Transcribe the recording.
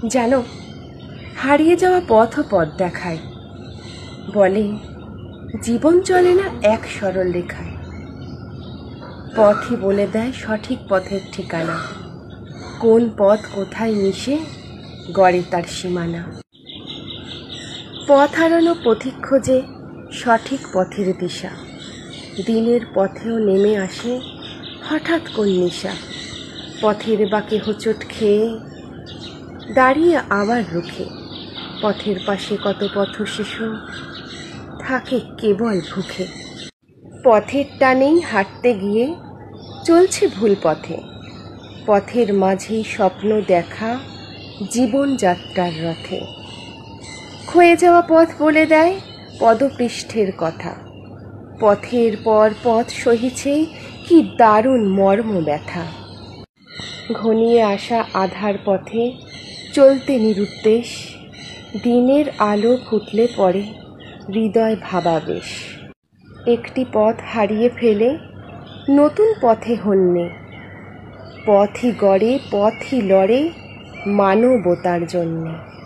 জানো, হারিয়ে যাওয়া পথও পথ দেখায়। বলে জীবন চলে না এক সরল রেখায়। পথই বলে দেয় সঠিক পথের ঠিকানা। কোন পথ কোথায় মিশে গড়ে তার সীমানা। পথ হারানো পথিক খোঁজে সঠিক পথের দিশা। দিনের পথেও নেমে আসে হঠাৎ কোন নিশা। পথের বাঁকে হোঁচট খেয়ে দাঁড়িয়ে আবার রুখে। পথের পাশে কত পথ শিশু থাকে কেবল ভুখে। পথের টানেই হাঁটতে গিয়ে চলছে ভুল পথে। পথের মাঝেই স্বপ্ন দেখা জীবনযাত্রার রথে। ক্ষয়ে যাওয়া পথ বলে দেয় পদপৃষ্ঠের কথা। পথের পর পথ সহিছে কি দারুণ মর্ম ব্যথা। ঘনিয়ে আসা আধার পথে চলতে নিরুদ্দেশ। দিনের আলো ফুটলে পড়ে হৃদয় ভাবাবেশ। একটি পথ হারিয়ে ফেলে নতুন পথে হন্যে। পথই গড়ে পথই লড়ে মানবতার জন্যে।